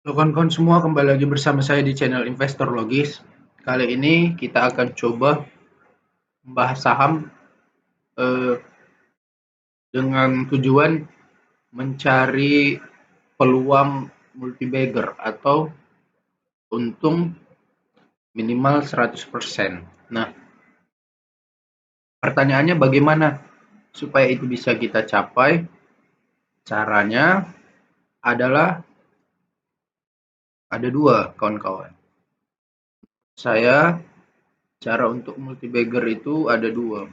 Halo kawan-kawan semua, kembali lagi bersama saya di channel Investor Logis. Kali ini kita akan coba membahas saham eh, dengan tujuan mencari peluang multi-bagger atau untung minimal 100%. Nah, pertanyaannya bagaimana supaya itu bisa kita capai? Caranya adalah ada dua, kawan-kawan. Saya cara untuk multi-bagger itu ada dua.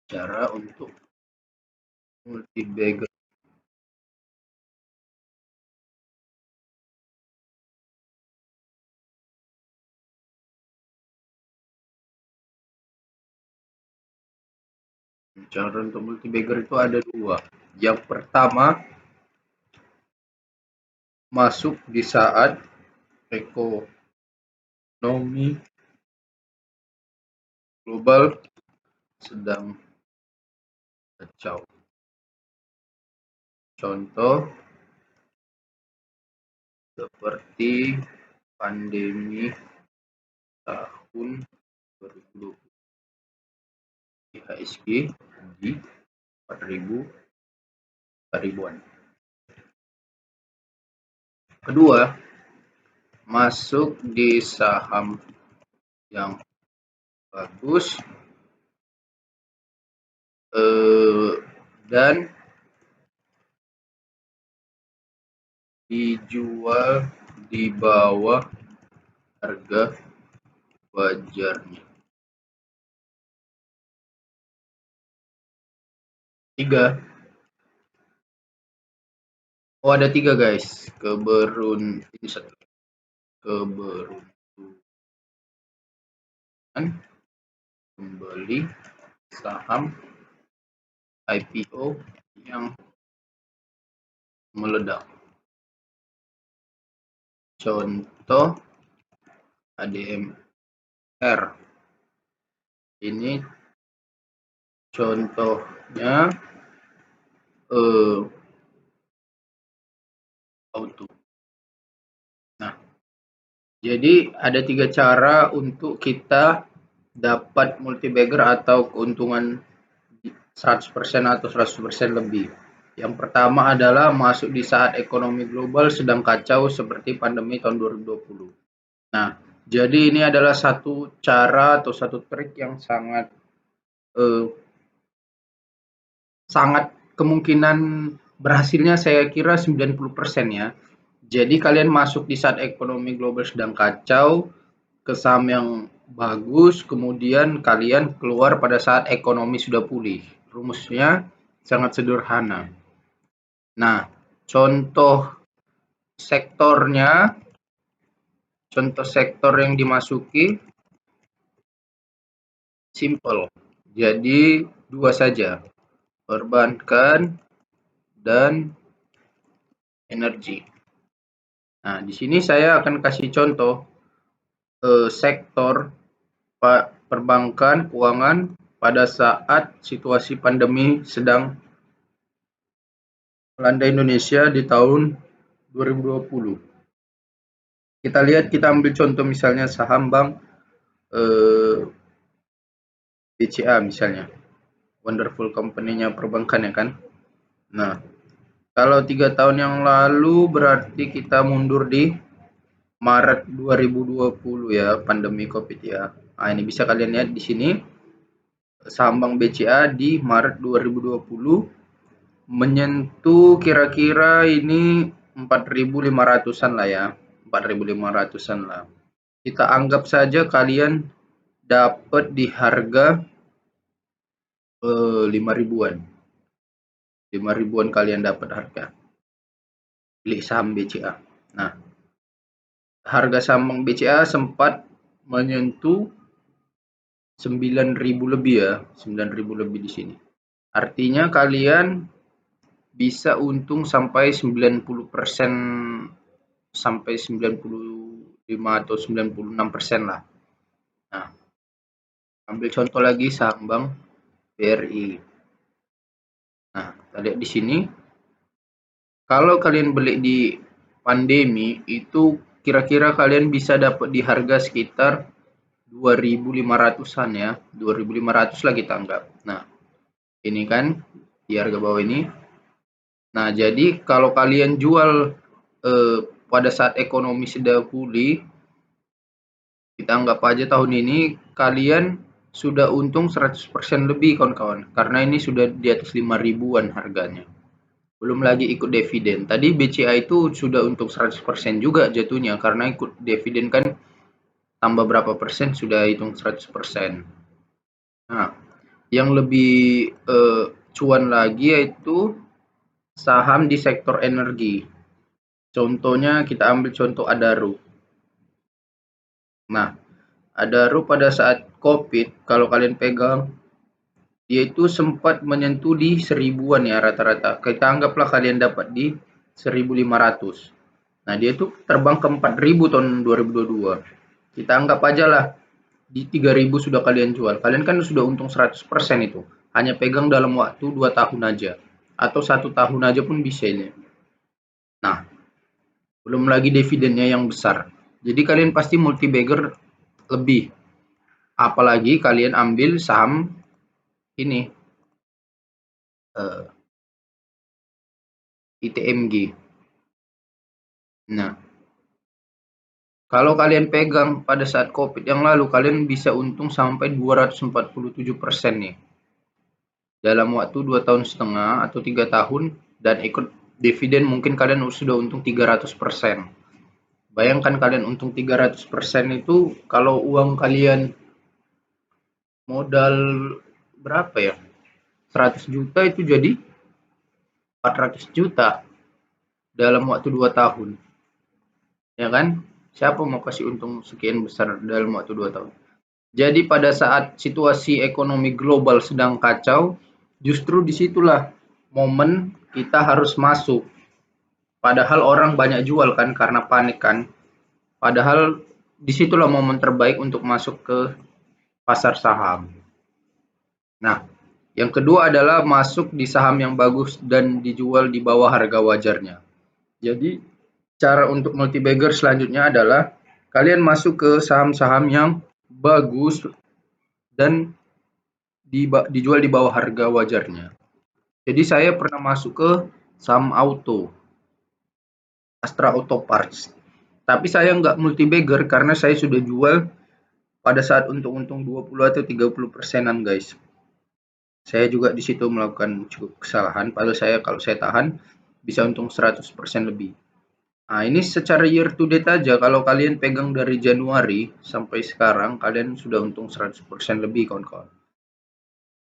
Cara untuk multi-bagger. Cara untuk multi-bagger itu ada dua. Yang pertama, masuk di saat ekonomi global sedang kacau. Contoh seperti pandemi tahun 2020, IHSG di 4.000-an. Kedua, masuk di saham yang bagus dan dijual di bawah harga wajarnya. Tiga. Oh, ada tiga guys. Keberuntungan membeli saham IPO yang meledak. Contoh ADMR. Ini contohnya auto. Nah, jadi ada tiga cara untuk kita dapat multi-bagger atau keuntungan 100% atau 100% lebih. Yang pertama adalah masuk di saat ekonomi global sedang kacau seperti pandemi tahun 2020. Nah, jadi ini adalah satu cara atau satu trik yang sangat kemungkinan berhasilnya saya kira 90% ya. Jadi kalian masuk di saat ekonomi global sedang kacau ke saham yang bagus, kemudian kalian keluar pada saat ekonomi sudah pulih. Rumusnya sangat sederhana. Nah, contoh sektornya, contoh sektor yang dimasuki simple. Jadi dua saja, perbankan dan energi. Nah, di sini saya akan kasih contoh sektor perbankan, keuangan pada saat situasi pandemi sedang melanda Indonesia di tahun 2020. Kita lihat, kita ambil contoh misalnya saham bank BCA misalnya, wonderful company-nya perbankan ya kan. Nah, kalau 3 tahun yang lalu berarti kita mundur di Maret 2020 ya, pandemi Covid ya. Nah, ini bisa kalian lihat di sini saham bank BCA di Maret 2020 menyentuh kira-kira ini 4.500-an lah ya, 4.500-an lah. Kita anggap saja kalian dapat di harga 5.000-an. 5.000-an kalian dapat harga beli saham BCA. Nah, harga saham bank BCA sempat menyentuh 9.000 lebih ya, 9.000 lebih di sini. Artinya kalian bisa untung sampai 90% sampai 95 atau 96% lah. Nah, ambil contoh lagi saham bank BRI. Nah, kita lihat di sini Kalau kalian beli di pandemi itu kira-kira kalian bisa dapat di harga sekitar 2.500-an ya, 2.500 lah kita anggap. Nah, ini kan di harga bawah ini. Nah, jadi kalau kalian jual pada saat ekonomi sedang pulih, kita anggap aja tahun ini kalian sudah untung 100% lebih kawan-kawan, karena ini sudah di atas 5 ribuan harganya. Belum lagi ikut dividen. Tadi BCA itu sudah untung 100% juga jatuhnya, karena ikut dividen kan tambah berapa persen sudah hitung 100%. Nah, yang lebih cuan lagi yaitu saham di sektor energi. Contohnya kita ambil contoh Adaro. Nah, Adaro pada saat COVID, kalau kalian pegang, dia itu sempat menyentuh di 1000-an ya rata-rata. Kita anggaplah kalian dapat di 1.500. Nah, dia itu terbang ke 4.000 tahun 2022. Kita anggap aja lah di 3.000 sudah kalian jual. Kalian kan sudah untung 100% itu. Hanya pegang dalam waktu 2 tahun aja. Atau 1 tahun aja pun bisa ini. Nah, belum lagi dividennya yang besar. Jadi kalian pasti multi bagger lebih. Apalagi kalian ambil saham ini ITMG. Nah, kalau kalian pegang pada saat COVID yang lalu, kalian bisa untung sampai 247% nih. Dalam waktu 2,5 tahun atau 3 tahun, dan ikut dividen mungkin kalian sudah untung 300%. Bayangkan kalian untung 300% itu, kalau uang kalian modal berapa ya? 100 juta itu jadi 400 juta dalam waktu 2 tahun. Ya kan? Siapa mau kasih untung sekian besar dalam waktu 2 tahun? Jadi pada saat situasi ekonomi global sedang kacau, justru disitulah momen kita harus masuk. Padahal orang banyak jual kan karena panik kan. Padahal disitulah momen terbaik untuk masuk ke pasar saham. Nah, yang kedua adalah masuk di saham yang bagus dan dijual di bawah harga wajarnya. Jadi cara untuk multi bagger selanjutnya adalah kalian masuk ke saham-saham yang bagus dan dijual di bawah harga wajarnya. Jadi saya pernah masuk ke saham auto, Astra Auto Parts. Tapi saya nggak multi bagger karena saya sudah jual pada saat untung-untung 20 atau 30%-an guys. Saya juga di situ melakukan cukup kesalahan. Padahal kalau saya tahan bisa untung 100% lebih. Nah, ini secara year to date aja. Kalau kalian pegang dari Januari sampai sekarang, kalian sudah untung 100% lebih kawan-kawan.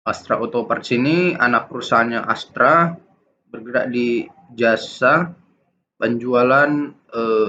Astra Auto Parts ini anak perusahaannya Astra, bergerak di jasa penjualan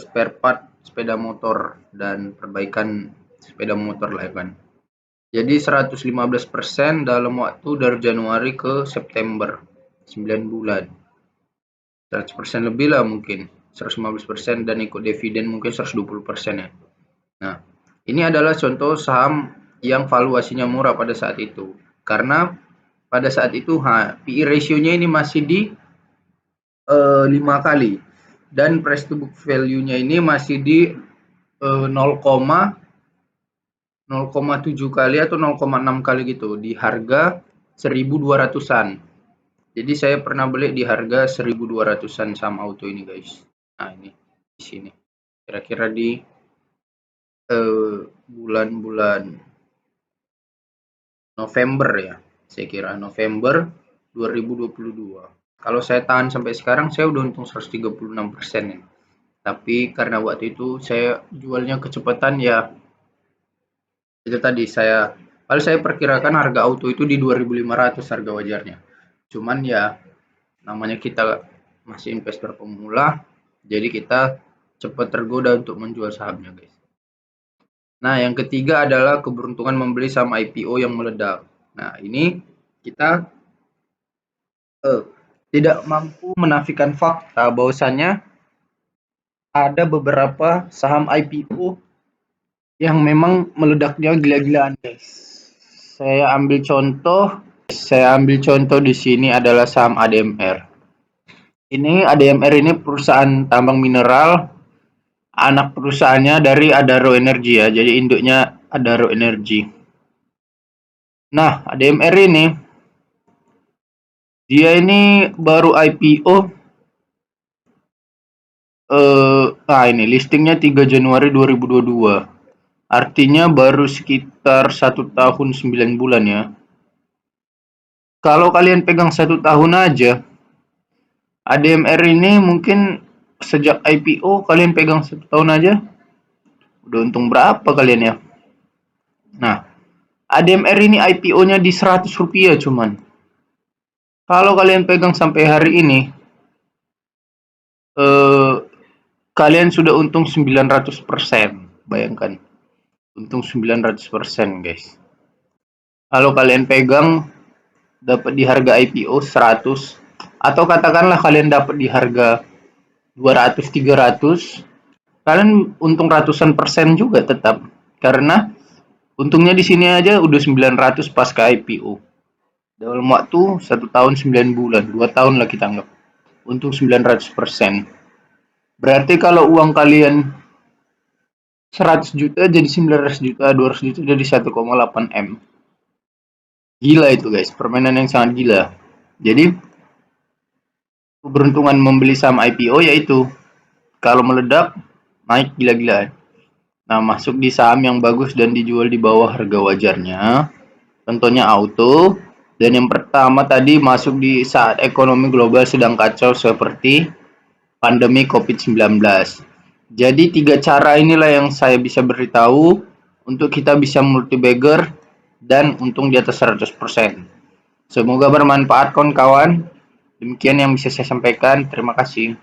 spare part sepeda motor dan perbaikan sepeda motor lah ya kan. Jadi 115% dalam waktu dari Januari ke September, 9 bulan. 100% lebih lah mungkin, 115% dan ikut dividen mungkin 120% ya. Nah, ini adalah contoh saham yang valuasinya murah pada saat itu. Karena pada saat itu PE ratio-nya ini masih di 5 kali dan price to book value-nya ini masih di 0,7 kali atau 0,6 kali gitu di harga 1.200-an. Jadi saya pernah beli di harga 1.200-an saham auto ini guys. Nah, ini di sini. Kira-kira di bulan-bulan November ya. Saya kira November 2022. Kalau saya tahan sampai sekarang saya udah untung 136% ya. Tapi karena waktu itu saya jualnya kecepatan ya. Itu tadi saya perkirakan harga auto itu di 2.500 harga wajarnya. Cuman ya namanya kita masih investor pemula, jadi kita cepat tergoda untuk menjual sahamnya guys. Nah, yang ketiga adalah keberuntungan membeli saham IPO yang meledak. Nah, ini kita tidak mampu menafikan fakta bahwasannya ada beberapa saham IPO yang memang meledaknya gila-gilaan guys. Saya ambil contoh di sini adalah saham ADMR. Ini ADMR ini perusahaan tambang mineral, anak perusahaannya dari Adaro Energy ya, jadi induknya Adaro Energy. Nah, ADMR ini dia ini baru IPO. Ini listingnya 3 Januari 2022. Artinya baru sekitar 1 tahun 9 bulan ya. Kalau kalian pegang 1 tahun aja, ADMR ini mungkin sejak IPO kalian pegang 1 tahun aja, udah untung berapa kalian ya? Nah, ADMR ini IPO-nya di 100 rupiah cuman. Kalau kalian pegang sampai hari ini, eh, kalian sudah untung 900%. Bayangkan, untung 900% guys. Kalau kalian pegang dapat di harga IPO 100, atau katakanlah kalian dapat di harga 200 300, kalian untung ratusan persen juga tetap, karena untungnya di sini aja udah 900 pas ke IPO dalam waktu 1 tahun 9 bulan, 2 tahun lah kita anggap, untung 900%. Berarti kalau uang kalian 100 juta jadi 900 juta, 200 juta jadi 1,8 M. Gila itu guys, permainan yang sangat gila. Jadi keberuntungan membeli saham IPO yaitu kalau meledak naik gila-gilaan. Nah, masuk di saham yang bagus dan dijual di bawah harga wajarnya. Contohnya auto. Dan yang pertama tadi masuk di saat ekonomi global sedang kacau seperti pandemi COVID-19. Jadi 3 cara inilah yang saya bisa beritahu untuk kita bisa multi-bagger dan untung di atas 100%. Semoga bermanfaat kawan-kawan. Demikian yang bisa saya sampaikan. Terima kasih.